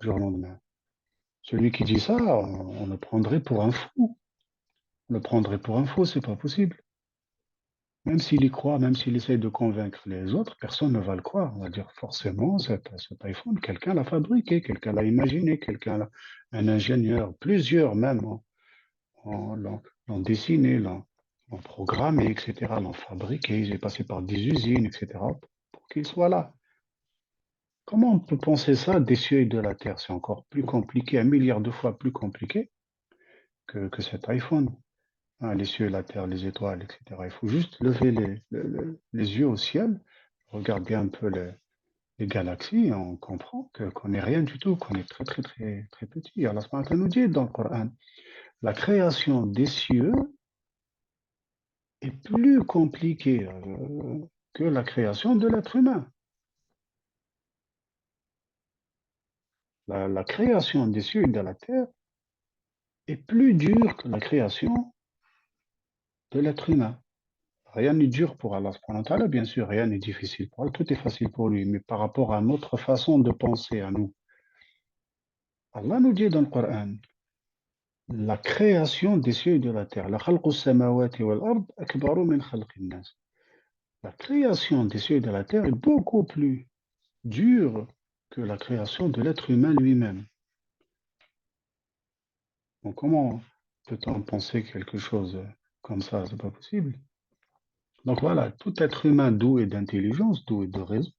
du jour au lendemain. Celui qui dit ça, on le prendrait pour un fou. On le prendrait pour un fou, c'est pas possible. Même s'il y croit, même s'il essaie de convaincre les autres, personne ne va le croire. On va dire forcément, cet iPhone, quelqu'un l'a fabriqué, quelqu'un l'a imaginé, un ingénieur, plusieurs même, l'ont dessiné, l'ont programmé, etc., l'ont fabriqué, il est passé par des usines, etc., pour qu'il soit là. Comment on peut penser ça des cieux et de la terre? C'est encore plus compliqué, un milliard de fois plus compliqué que cet iPhone. Hein, les cieux, la terre, les étoiles, etc. Il faut juste lever les yeux au ciel, regarder un peu les galaxies, et on comprend qu'on n'est rien du tout, qu'on est très, très, très, très petit. Allah subhanahu wa ta'ala nous dit dans le Coran, la création des cieux est plus compliquée que la création de l'être humain. La création des cieux et de la terre est plus dure que la création de l'être humain. Rien n'est dur pour Allah subhanahu wa ta'ala, bien sûr, rien n'est difficile pour Allah, tout est facile pour lui, mais par rapport à notre façon de penser à nous, Allah nous dit dans le Coran, la création des cieux et de la terre, la khalqu samawati wal ard akbaru min khalqi nas. La création des cieux et de la terre est beaucoup plus dure que la création de l'être humain lui-même. Donc comment peut-on penser quelque chose comme ça? C'est pas possible. Donc voilà, tout être humain doué d'intelligence, doué de raison,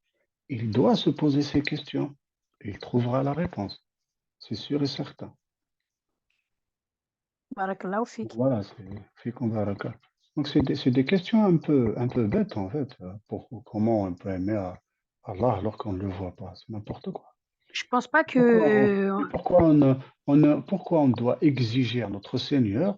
il doit se poser ces questions. Et il trouvera la réponse. C'est sûr et certain. barakallahu Donc fik. voilà, c'est fiqh baraka. Donc c'est des questions un peu bêtes en fait. Pour comment on peut aimer Allah alors qu'on ne le voit pas. C'est n'importe quoi. Je pense pas Pourquoi on, que et pourquoi on doit exiger à notre Seigneur,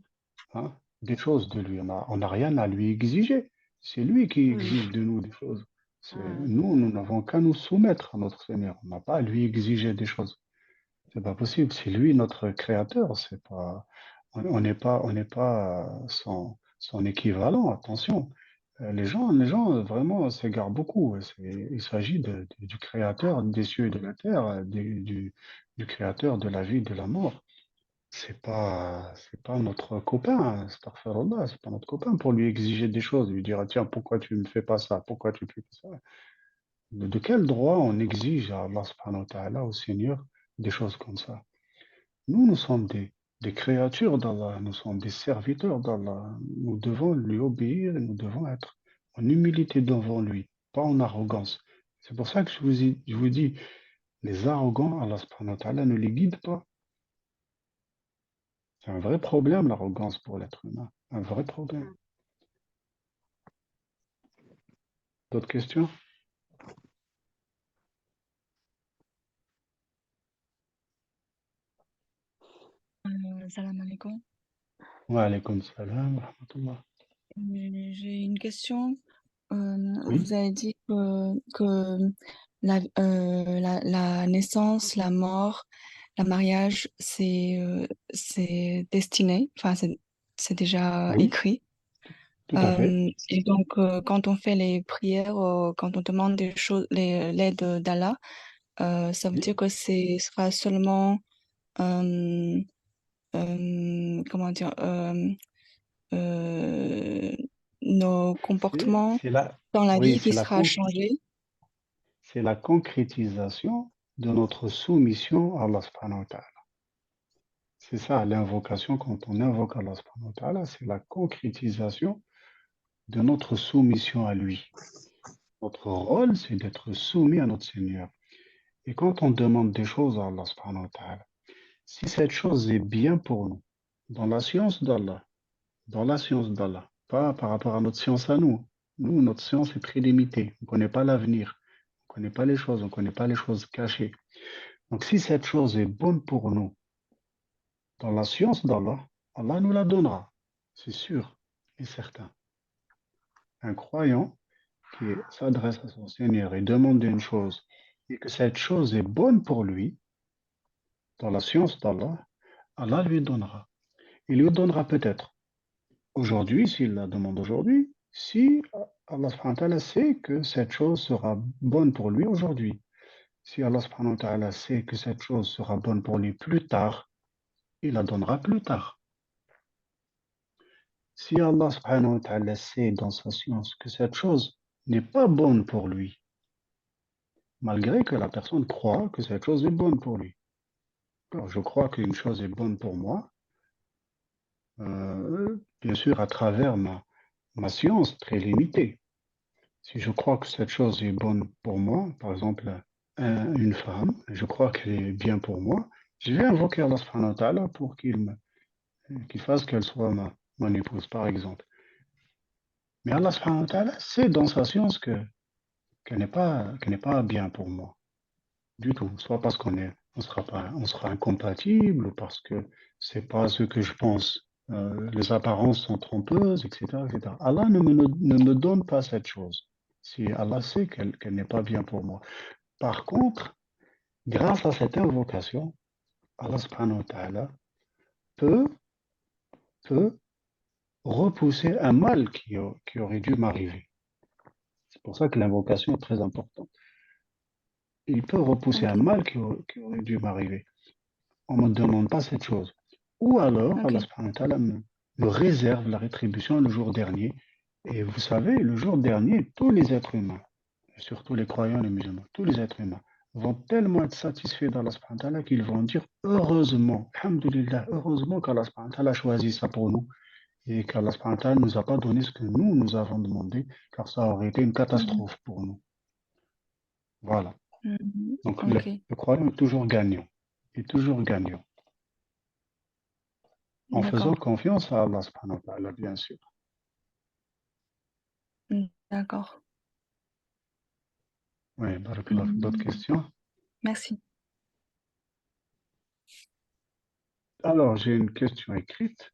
hein, des choses de lui? On n'a rien à lui exiger. C'est lui qui mmh, exige de nous des choses. mmh. Nous n'avons qu'à nous soumettre à notre Seigneur. On n'a pas à lui exiger des choses. C'est pas possible. C'est lui notre créateur. C'est pas, on n'est pas son équivalent. Attention. Les gens vraiment s'égarent beaucoup. Il s'agit du créateur des cieux et de la terre, du créateur de la vie et de la mort. c'est pas notre copain, astaghfirullah, c'est pas notre copain pour lui exiger des choses, lui dire, ah, tiens, pourquoi tu me fais pas ça, pourquoi tu me fais pas ça? De quel droit on exige à Allah subhanahu wa ta'ala, au Seigneur, des choses comme ça? Nous sommes des créatures d'Allah, nous sommes des serviteurs d'Allah. Nous devons lui obéir et nous devons être en humilité devant lui, pas en arrogance. C'est pour ça que je vous dis, les arrogants, Allah subhanahu wa ta'ala ne les guide pas. C'est un vrai problème, l'arrogance pour l'être humain. Un vrai problème. D'autres questions? Salam alaikum. Wa alaykum salam wa rahmatullah. J'ai une question. Oui, Vous avez dit que la naissance, la mort, le mariage, c'est destiné, enfin, c'est déjà oui, écrit. tout à fait. Et donc, quand on fait les prières, quand on demande des choses, l'aide d'Allah, ça veut Oui. dire que ce sera seulement, euh, comment dire, euh, nos comportements C'est la, dans la oui, vie qui sera changé. c'est la concrétisation de notre soumission à Allah subhanahu wa ta'ala. C'est ça l'invocation, quand on invoque Allah subhanahu wa ta'ala, c'est la concrétisation de notre soumission à lui. Notre rôle, c'est d'être soumis à notre Seigneur. Et quand on demande des choses à Allah subhanahu wa ta'ala, si cette chose est bien pour nous, dans la science d'Allah, dans la science d'Allah, pas par rapport à notre science à nous. Nous, notre science est très limitée. On ne connaît pas l'avenir. On ne connaît pas les choses. On ne connaît pas les choses cachées. Donc, si cette chose est bonne pour nous, dans la science d'Allah, Allah nous la donnera. C'est sûr et certain. Un croyant qui s'adresse à son Seigneur et demande une chose, et que cette chose est bonne pour lui, dans la science d'Allah, Allah lui donnera. Il lui donnera peut-être aujourd'hui, s'il la demande aujourd'hui, si Allah subhanahu wa ta'ala sait que cette chose sera bonne pour lui aujourd'hui. Si Allah subhanahu wa ta'ala sait que cette chose sera bonne pour lui plus tard, il la donnera plus tard. Si Allah subhanahu wa ta'ala sait dans sa science que cette chose n'est pas bonne pour lui, malgré que la personne croit que cette chose est bonne pour lui. Alors, je crois qu'une chose est bonne pour moi, bien sûr à travers ma science très limitée. Si je crois que cette chose est bonne pour moi, par exemple une femme, je crois qu'elle est bien pour moi, je vais invoquer Allah subhanahu wa ta'ala pour qu'il fasse qu'elle soit mon épouse, par exemple. Mais Allah subhanahu wa ta'ala sait dans sa science qu'elle n'est pas bien pour moi, du tout. Soit parce on sera incompatible, ou parce que c'est pas ce que je pense. Les apparences sont trompeuses, etc., etc. Allah ne me donne pas cette chose. Si Allah sait qu'elle n'est pas bien pour moi. Par contre, grâce à cette invocation, Allah subhanahu wa ta'ala peut, peut repousser un mal qui aurait dû m'arriver. C'est pour ça que l'invocation est très importante. Il peut repousser un Ok, mal qui aurait dû m'arriver. On ne me demande pas cette chose. Ou alors, ok. Allah subhanahu wa ta'ala me réserve la rétribution le jour dernier. Et vous savez, le jour dernier, tous les êtres humains, surtout les croyants, les musulmans, tous les êtres humains, vont tellement être satisfaits d'Allah subhanahu wa ta'ala qu'ils vont dire heureusement, alhamdulillah, heureusement qu'Allah subhanahu wa ta'ala a choisi ça pour nous et qu'Allah subhanahu wa ta'ala ne nous a pas donné ce que nous avons demandé, car ça aurait été une Mhm. catastrophe pour nous. Voilà. Mhm. Donc Ok, le croyant est toujours gagnant. Il est toujours gagnant. En faisant d'accord. confiance à Allah subhanahu wa ta'ala, bien sûr. D'accord. Oui, barakallah. D'autres Mhm. questions? Merci. Alors, j'ai une question écrite.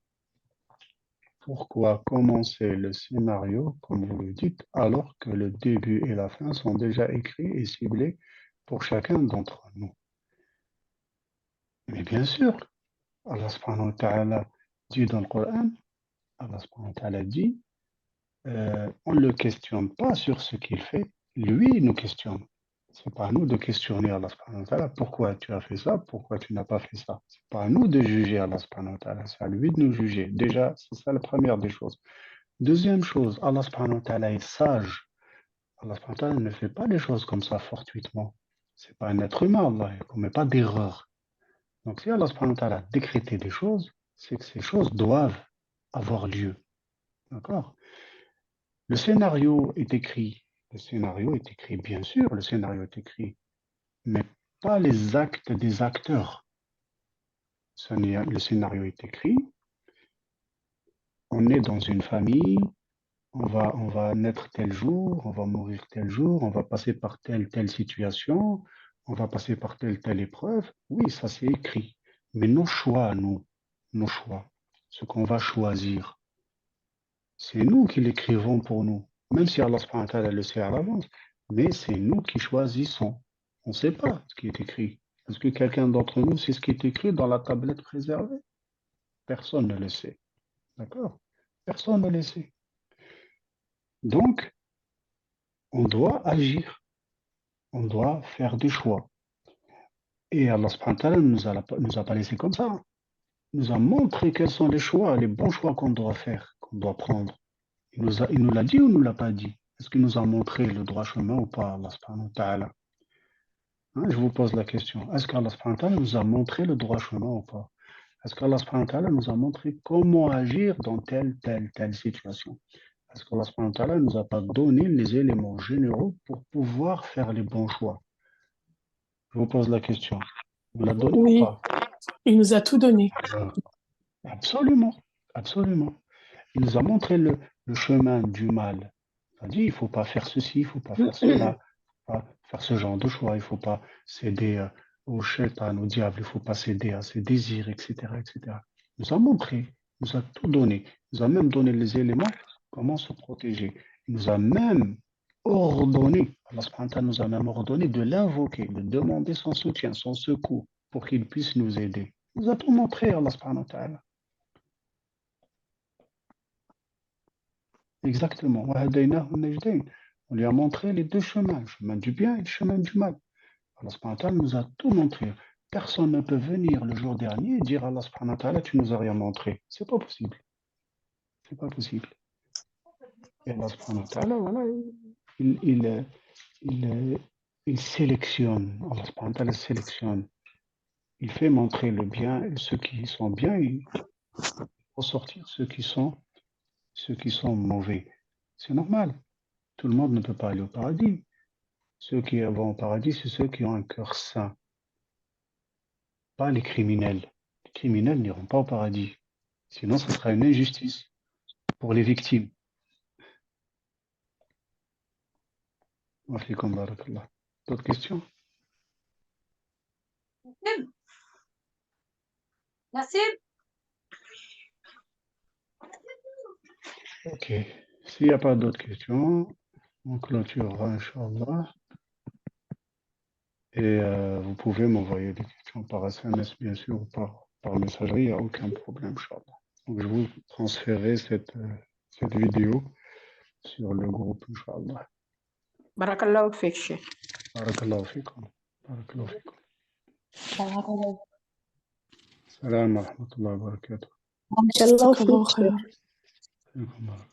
Pourquoi commencer le scénario, comme vous le dites, alors que le début et la fin sont déjà écrits et ciblés pour chacun d'entre nous? Mais bien sûr, Allah subhanahu wa ta'ala dit dans le Coran, Allah subhanahu wa ta'ala dit, on ne le questionne pas sur ce qu'il fait, lui il nous questionne. C'est pas à nous de questionner Allah subhanahu wa ta'ala. Pourquoi tu as fait ça? Pourquoi tu n'as pas fait ça? C'est pas à nous de juger Allah subhanahu wa ta'ala. C'est à lui de nous juger. Déjà, c'est ça la première des choses. Deuxième chose, Allah subhanahu wa ta'ala est sage. Allah subhanahu wa ta'ala ne fait pas les choses comme ça fortuitement. C'est pas un être humain, Allah. Il ne commet pas d'erreur. Donc si Allah subhanahu wa ta'ala a décrété des choses, c'est que ces choses doivent avoir lieu. D'accord? Le scénario est écrit. Le scénario est écrit, bien sûr, le scénario est écrit, mais pas les actes des acteurs. Le scénario est écrit. On est dans une famille, on va naître tel jour, on va mourir tel jour, on va passer par telle situation, on va passer par telle épreuve. Oui, ça c'est écrit. Mais nos choix, nos choix, ce qu'on va choisir, c'est nous qui l'écrivons pour nous. Même si Allah subhanahu wa ta'ala le sait à l'avance, mais c'est nous qui choisissons. On ne sait pas ce qui est écrit. Est-ce que quelqu'un d'entre nous sait ce qui est écrit dans la tablette préservée? Personne ne le sait. D'accord? Personne ne le sait. Donc, on doit agir. On doit faire des choix. Et Allah subhanahu wa ta'ala ne nous a pas laissé comme ça. Il nous a montré quels sont les choix, les bons choix qu'on doit faire, qu'on doit prendre. Il nous l'a dit ou ne nous l'a pas dit? Est-ce qu'il nous a montré le droit chemin ou pas, Allah subhanahu wa ta'ala? Hein, je vous pose la question. Est-ce qu'Allah subhanahu wa ta'ala nous a montré le droit chemin ou pas? Est-ce qu'Allah subhanahu wa ta'ala nous a montré comment agir dans telle situation? Est-ce qu'Allah subhanahu wa ta'ala nous a pas donné les éléments généraux pour pouvoir faire les bons choix? Je vous pose la question. Vous l'a donné ou Oui, pas? il nous a tout donné. Absolument, absolument. Il nous a montré le chemin du mal. Il a dit, il ne faut pas faire ceci, il ne faut pas faire cela, il ne faut pas faire ce genre de choix, il ne faut pas céder au shaitan, au diable, il ne faut pas céder à ses désirs, etc., etc. Il nous a montré, il nous a tout donné. Il nous a même donné les éléments, comment se protéger. Il nous a même ordonné, Allah subhanahu wa ta'ala nous a même ordonné de l'invoquer, de demander son soutien, son secours, pour qu'il puisse nous aider. Il nous a tout montré, Allah subhanahu wa ta'ala. Exactement. On lui a montré les deux chemins, le chemin du bien et le chemin du mal. Allah subhanahu wa ta'ala nous a tout montré. Personne ne peut venir le jour dernier et dire à Allah subhanahu wa ta'ala, tu nous as rien montré. C'est pas possible. C'est pas possible. Et Allah subhanahu wa ta'ala, voilà, il sélectionne. Allah subhanahu wa ta'ala sélectionne. Il fait montrer le bien et ceux qui sont bien, il ressortir ceux qui sont mauvais. C'est normal. Tout le monde ne peut pas aller au paradis. Ceux qui vont au paradis, c'est ceux qui ont un cœur sain, pas les criminels. Les criminels n'iront pas au paradis. Sinon, ce sera une injustice pour les victimes. D'autres questions? Ok. S'il n'y a pas d'autres questions, on clôturera, Inch'Allah. Et vous pouvez m'envoyer des questions par SMS, bien sûr, ou par messagerie, il n'y a aucun problème, Inch'Allah. Donc, je vous transférerai cette vidéo sur le groupe, Inch'Allah. Barakallahu fik, Sheikh. Barakallahu fikum. Barakallahu fikum. Barakallah. Salam wa rahmatullahi wa barakatuh. Jazakallahu khairan. Fikum.